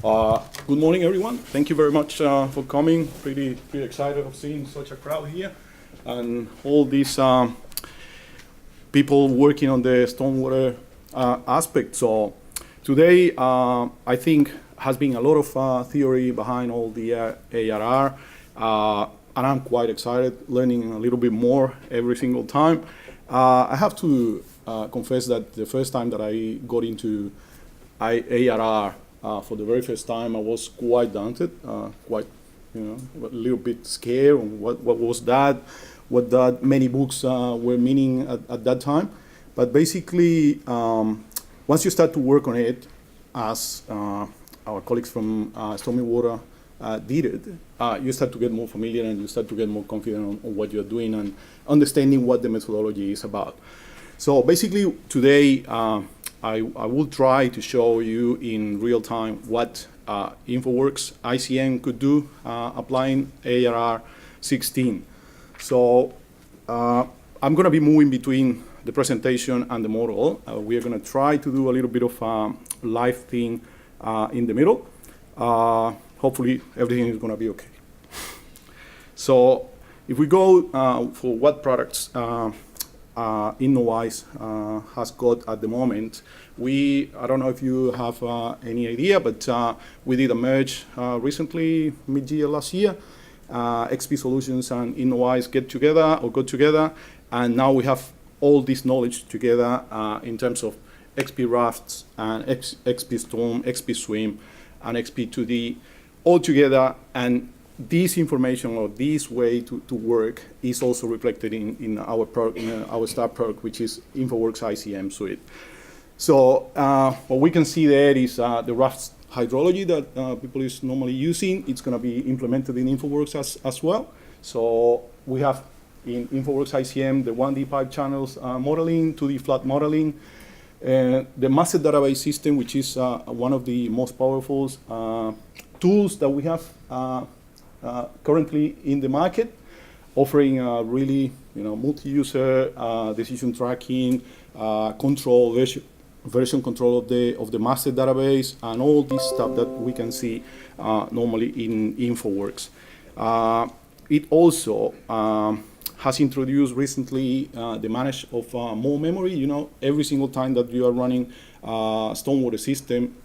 Good morning, everyone. Thank you very much for coming. Pretty excited of seeing such a crowd here and all these people working on the stormwater aspect. So today, I think, has been a lot of theory behind all the ARR, and I'm quite excited learning a little bit more every single time. I have to confess that the first time that I got into ARR, for the very first time, I was quite daunted, quite, a little bit scared on what was that, what that many books were meaning at that time. But basically, once you start to work on it, as our colleagues from Stormwater did it, you start to get more familiar and you start to get more confident on what you're doing and understanding what the methodology is about. So basically, today, I will try to show you in real time what InfoWorks ICM could do applying ARR16. So I'm going to be moving between the presentation and the model. We are going to try to do a little bit of live thing in the middle. Hopefully everything is going to be okay. So if we go for what products Innovyze has got at the moment. I don't know if you have any idea, but we did a merge recently, mid-year last year. XP Solutions and Innovyze got together, and now we have all this knowledge together in terms of XP Rafts and XP Storm, XP Swim, and XP 2D all together. And this information or this way to work is also reflected in our product, our star product, which is InfoWorks ICM suite. So what we can see there is the raft hydrology that people is normally using. It's going to be implemented in InfoWorks as well. So we have in InfoWorks ICM the 1D pipe channels modeling, 2D flood modeling, the master database system, which is one of the most powerful tools that we have currently in the market, offering really multi-user decision tracking, control, version control of the master database, and all this stuff that we can see normally in InfoWorks. It also has introduced recently the manage of more memory. Every single time that you are running stormwater system,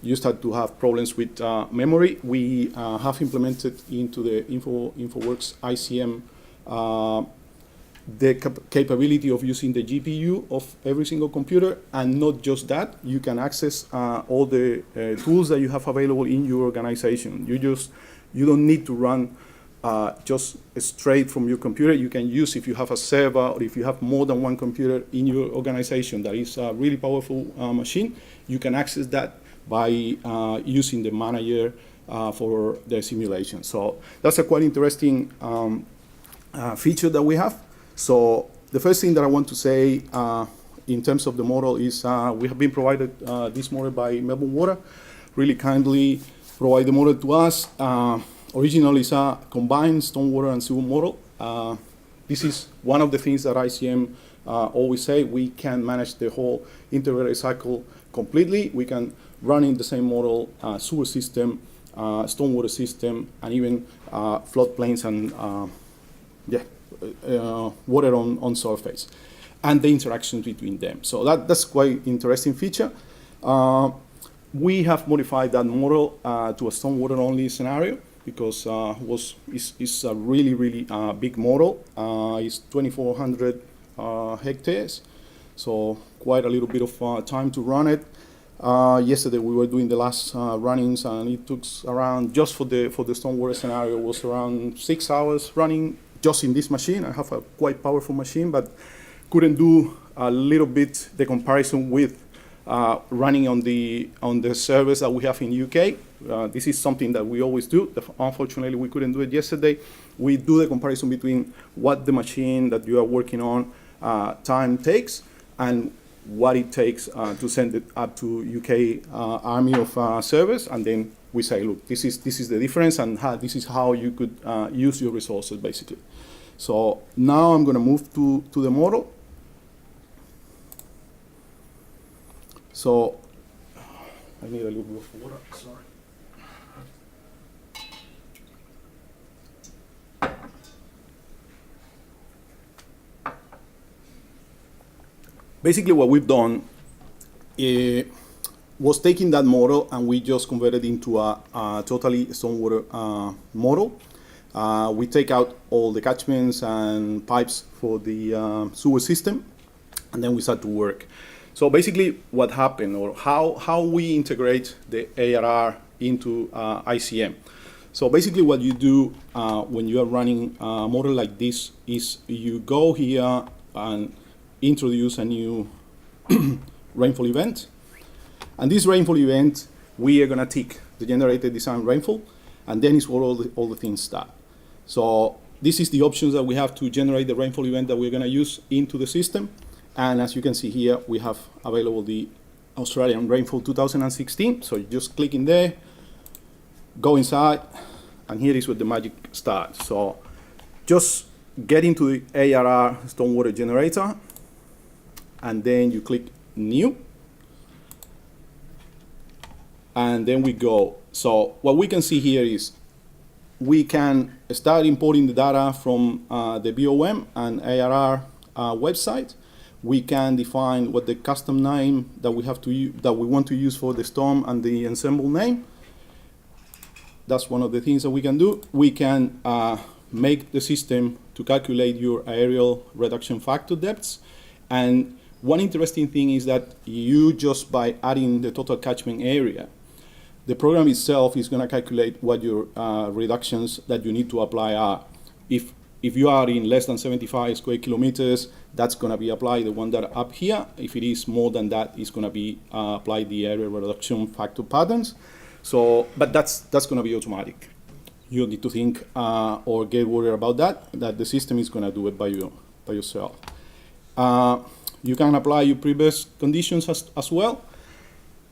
you start to have problems with memory. We have implemented into the InfoWorks ICM the capability of using the GPU of every single computer, and not just that, you can access all the tools that you have available in your organization. You don't need to run just straight from your computer. You can use, if you have a server or if you have more than one computer in your organization that is a really powerful machine, you can access that by using the manager for the simulation. So that's a quite interesting feature that we have. So the first thing that I want to say in terms of the model is we have been provided this model by Melbourne Water, really kindly provide the model to us. Originally, it's a combined stormwater and sewer model. This is one of the things that ICM always say. We can manage the whole integrated cycle completely. We can run in the same model, sewer system, stormwater system, and even floodplains and water on surface, and the interactions between them. So that's quite interesting feature. We have modified that model to a stormwater only scenario because it's a really big model. It's 2,400 hectares, so quite a little bit of time to run it. Yesterday we were doing the last runnings, and it took around, just for the stormwater scenario, was around 6 hours running just in this machine. I have a quite powerful machine, but couldn't do a little bit the comparison with running on the servers that we have in UK. This is something that we always do. Unfortunately, we couldn't do it yesterday. We do the comparison between what the machine that you are working on time takes and what it takes to send it up to UK army of servers, and then we say, look, this is the difference, and this is how you could use your resources, basically. So now I'm going to move to the model. So I need a little bit of water, sorry. Basically what we've done was taking that model and we just converted into a totally stormwater model. We take out all the catchments and pipes for the sewer system, and then we start to work. So basically what happened, or how we integrate the ARR into ICM. So basically what you do when you are running a model like this is you go here and introduce a new rainfall event. And this rainfall event, we are gonna tick the generated design rainfall, and then it's where all the things start. So this is the options that we have to generate the rainfall event that we're gonna use into the system. And as you can see here, we have available the Australian rainfall 2016. So you just click in there, go inside, and here is where the magic starts. So just get into the ARR stormwater generator, and then you click new, and then we go. So what we can see here is we can start importing the data from the BOM and ARR website. We can define what the custom name that we have to that we want to use for the storm and the ensemble name. That's one of the things that we can do. We can make the system to calculate your aerial reduction factor depths. And one interesting thing is that you just by adding the total catchment area, the program itself is going to calculate what your reductions that you need to apply are. If you are in less than 75 square kilometers, that's going to be applied the one that are up here. If it is more than that, it's going to be applied the area reduction factor patterns. So, but that's going to be automatic. You don't need to think or get worried about that the system is going to do it by yourself. You can apply your previous conditions as well.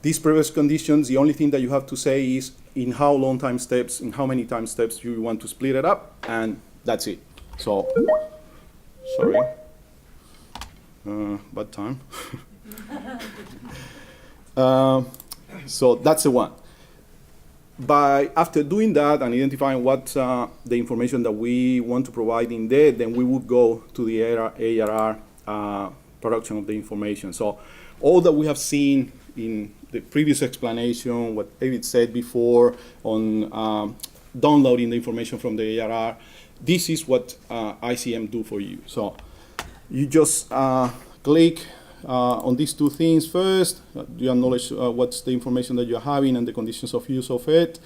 These previous conditions, the only thing that you have to say is in how long time steps, in how many time steps you want to split it up, and that's it. So, sorry, bad time. So that's the one. After doing that and identifying what the information that we want to provide in there, then we would go to the ARR production of the information. So all that we have seen in the previous explanation, what David said before on downloading the information from the ARR, this is what ICM do for you. So you just click on these two things first. You acknowledge what's the information that you're having and the conditions of use of it.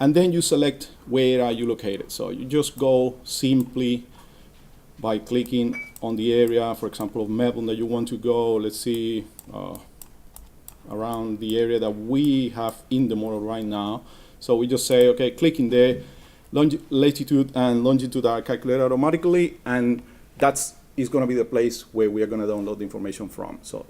And then you select where are you located. So you just go simply by clicking on the area, for example, of Melbourne that you want to go. Let's see, around the area that we have in the model right now. So we just say, okay, click in there, latitude and longitude are calculated automatically, and that's is going to be the place where we are going to download the information from. So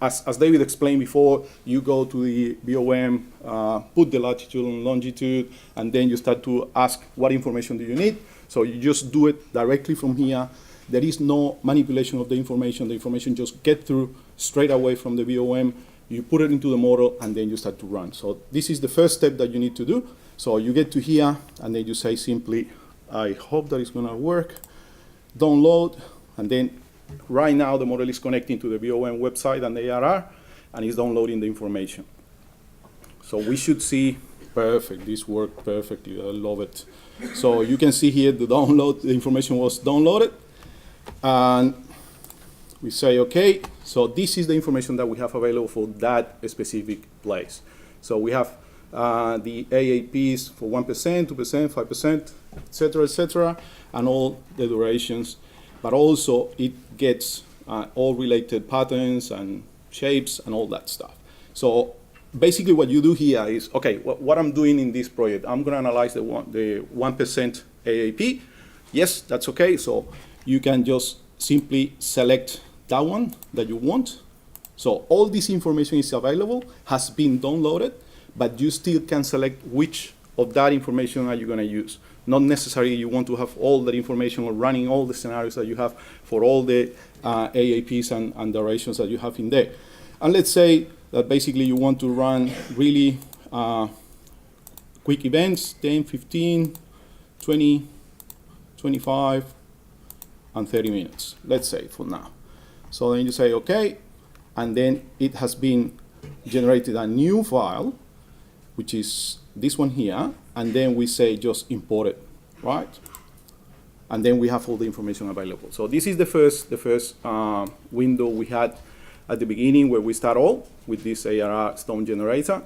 as David explained before, you go to the BOM, put the latitude and longitude, and then you start to ask what information do you need. So you just do it directly from here. There is no manipulation of the information. The information just get through straight away from the BOM. You put it into the model, and then you start to run. So this is the first step that you need to do. So you get to here, and then you say simply, I hope that it's going to work. Download, and then right now the model is connecting to the BOM website and the ARR, and it's downloading the information. So we should see, perfect, this worked perfectly, I love it. So you can see here the information was downloaded, and we say, okay, so this is the information that we have available for that specific place. So we have the AAPs for 1%, 2%, 5%, et cetera, and all the durations. But also it gets all related patterns and shapes and all that stuff. So basically what you do here is, okay, what I'm doing in this project, I'm going to analyze the 1% AAP. Yes, that's okay. So you can just simply select that one that you want. So all this information is available, has been downloaded, but you still can select which of that information are you going to use. Not necessarily you want to have all that information or running all the scenarios that you have for all the AAPs and durations that you have in there. And let's say that basically you want to run really quick events, 10, 15, 20, 25, and 30 minutes, let's say for now. So then you say, okay, and then it has been generated a new file, which is this one here, and then we say just import it, right? And then we have all the information available. So this is the first window we had at the beginning where we start all with this ARR Storm generator.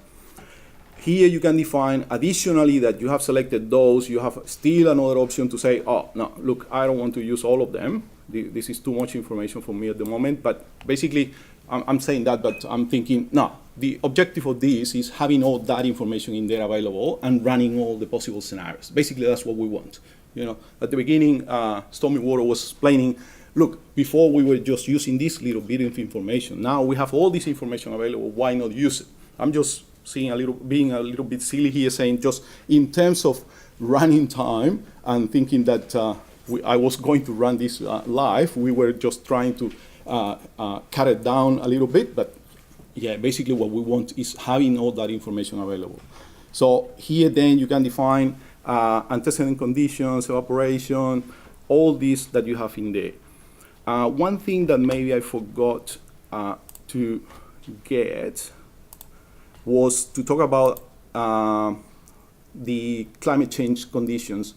Here you can define additionally that you have selected those. You have still another option to say, oh, no, look, I don't want to use all of them. This is too much information for me at the moment. But basically, I'm saying that, but I'm thinking, no, the objective of this is having all that information in there available and running all the possible scenarios. Basically, that's what we want. You know, at the beginning, Stormwater was explaining, look, before we were just using this little bit of information. Now we have all this information available. Why not use it? I'm just being a little bit silly here, saying just in terms of running time and thinking that I was going to run this live, we were just trying to cut it down a little bit. But yeah, basically what we want is having all that information available. So here then you can define antecedent conditions, evaporation, all this that you have in there. One thing that maybe I forgot to get was to talk about the climate change conditions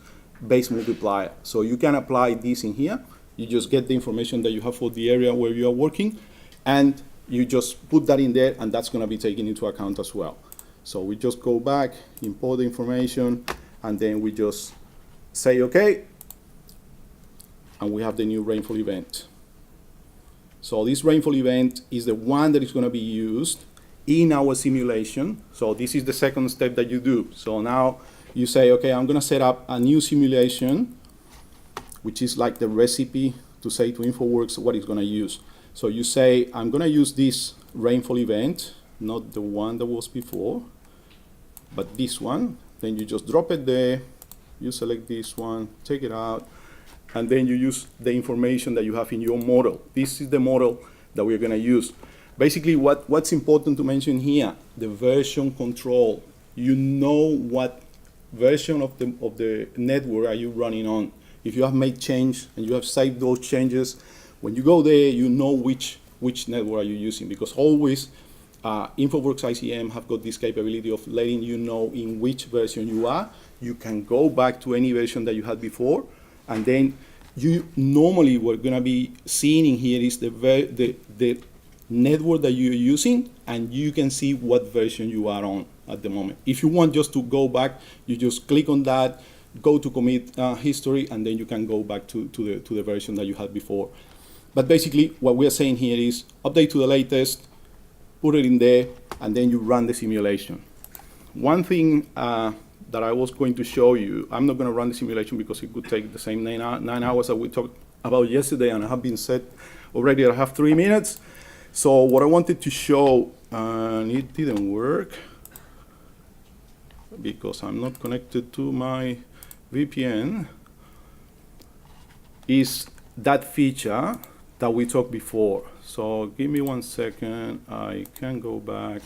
base multiplier. So you can apply this in here. You just get the information that you have for the area where you are working, and you just put that in there, and that's going to be taken into account as well. So we just go back, import the information, and then we just say OK, and we have the new rainfall event. So this rainfall event is the one that is going to be used in our simulation. So this is the second step that you do. So now you say, OK, I'm going to set up a new simulation, which is like the recipe to say to InfoWorks what it's going to use. So you say, I'm going to use this rainfall event, not the one that was before, but this one. Then you just drop it there. You select this one, take it out, and then you use the information that you have in your model. This is the model that we're going to use. Basically, what's important to mention here, the version control. You know what version of the network are you running on. If you have made change and you have saved those changes, when you go there, you know which network are you using, because always InfoWorks ICM have got this capability of letting you know in which version you are. You can go back to any version that you had before, and then you normally what going to be seeing in here is the network that you're using, and you can see what version you are on at the moment. If you want just to go back, you just click on that, go to commit history, and then you can go back to the version that you had before. But basically, what we're saying here is update to the latest, put it in there, and then you run the simulation. One thing that I was going to show you, I'm not going to run the simulation because it could take the same 9 hours that we talked about yesterday, and I have been set already. I have 3 minutes. So what I wanted to show, and it didn't work because I'm not connected to my VPN, is that feature that we talked before. So give me 1 second. I can go back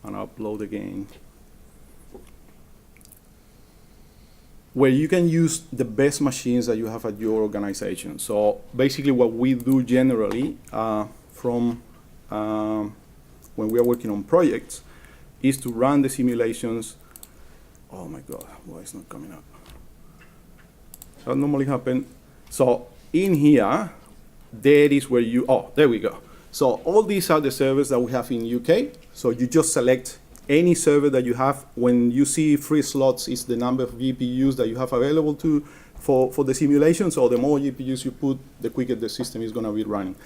and upload again, where you can use the best machines that you have at your organization. So basically what we do generally from when we are working on projects is to run the simulations. Oh my God, why is not coming up? That normally happens. So in here, there is where you, oh, there we go. So all these are the servers that we have in UK. So you just select any server that you have. When you see 3 slots is the number of GPUs that you have available for the simulation. So the more GPUs you put, the quicker the system is going to be running.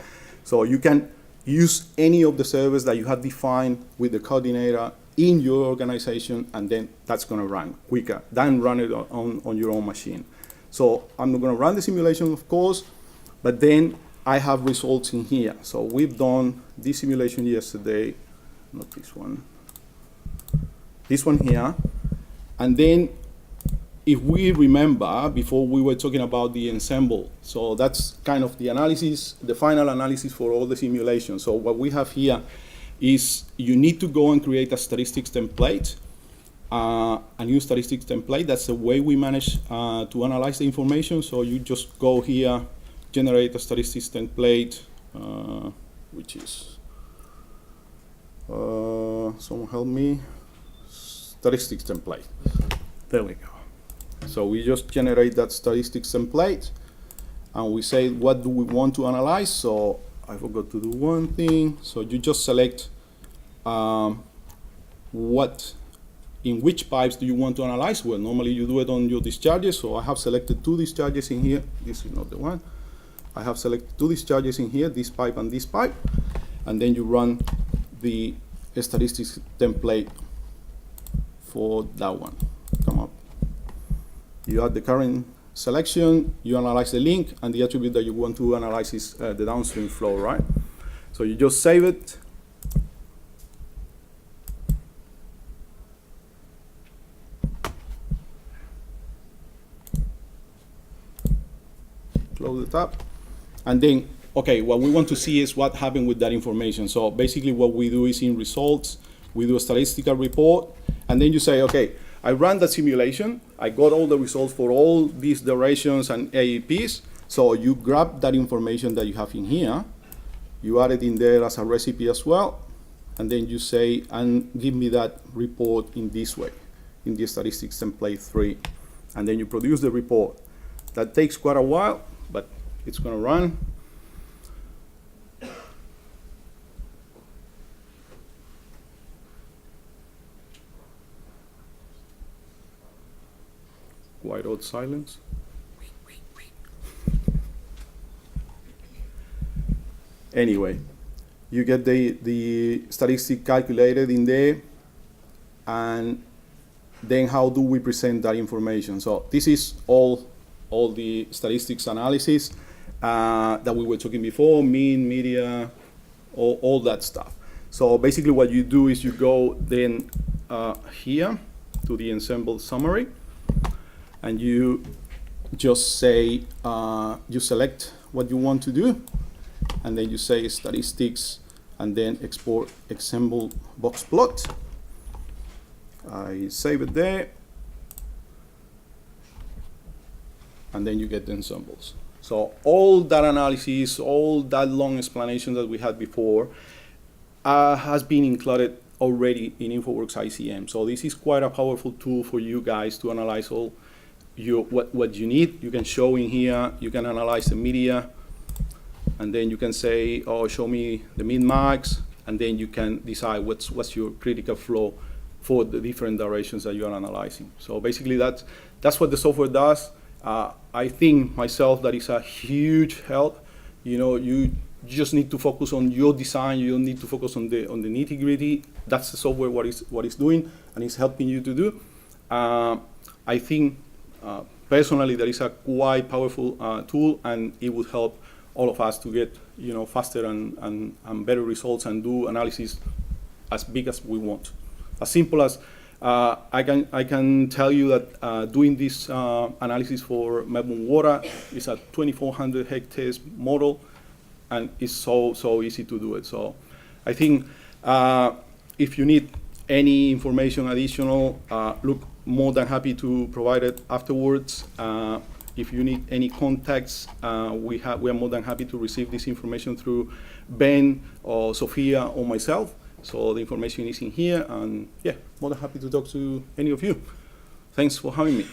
So you can use any of the servers that you have defined with the coordinator in your organization, and then that's going to run quicker than run it on your own machine. So I'm not going to run the simulation, of course, but then I have results in here. So we've done this simulation yesterday, not this one here. And then if we remember, before we were talking about the ensemble, so that's kind of the analysis, the final analysis for all the simulations. So what we have here is you need to go and create a statistics template, a new statistics template. That's the way we manage to analyze the information. So you just go here generate a statistics template, which is, someone help me, statistics template. There we go. So we just generate that statistics template, and we say what do we want to analyze. So I forgot to do one thing. So you just select in which pipes do you want to analyze. Well, normally you do it on your discharges. So I have selected 2 discharges in here. This is not the one. I have selected 2 discharges in here, this pipe and this pipe. And then you run the statistics template for that one. Come up. You add the current selection, you analyze the link, and the attribute that you want to analyze is the downstream flow, right? So you just save it. Close the tab. And then, okay, what we want to see is what happened with that information. So basically what we do is in results, we do a statistical report, and then you say, okay, I ran that simulation, I got all the results for all these durations and AEPs. So you grab that information that you have in here, you add it in there as a recipe as well, and then you say, and give me that report in this way, in the statistics template 3. And then you produce the report. That takes quite a while, but it's gonna run. White out silence. Anyway, you get the statistic calculated in there, and then how do we present that information? So this is all the statistics analysis that we were talking before, mean, media, all that stuff. So basically what you do is you go then here to the ensemble summary, and you just say, you select what you want to do, and then you say statistics, and then export ensemble box plot. I save it there, and then you get the ensembles. So all that analysis, all that long explanation that we had before has been included already in InfoWorks ICM. So this is quite a powerful tool for you guys to analyze all what you need. You can show in here, you can analyze the media, and then you can say, oh, show me the min-max, and then you can decide what's your critical flow for the different durations that you are analyzing. So basically that's what the software does. I think myself that is a huge help. You know, you just need to focus on your design. You don't need to focus on the nitty-gritty. That's the software what it's doing, and it's helping you to do. I think personally that is a quite powerful tool, and it would help all of us to get faster and better results and do analysis as big as we want. As simple as I can tell you that doing this analysis for Melbourne water is a 2,400 hectares model, and it's so easy to do it. So I think if you need any information additional, look, more than happy to provide it afterwards. If you need any contacts, we are more than happy to receive this information through Ben or Sophia or myself. So the information is in here, and yeah, more than happy to talk to any of you. Thanks for having me.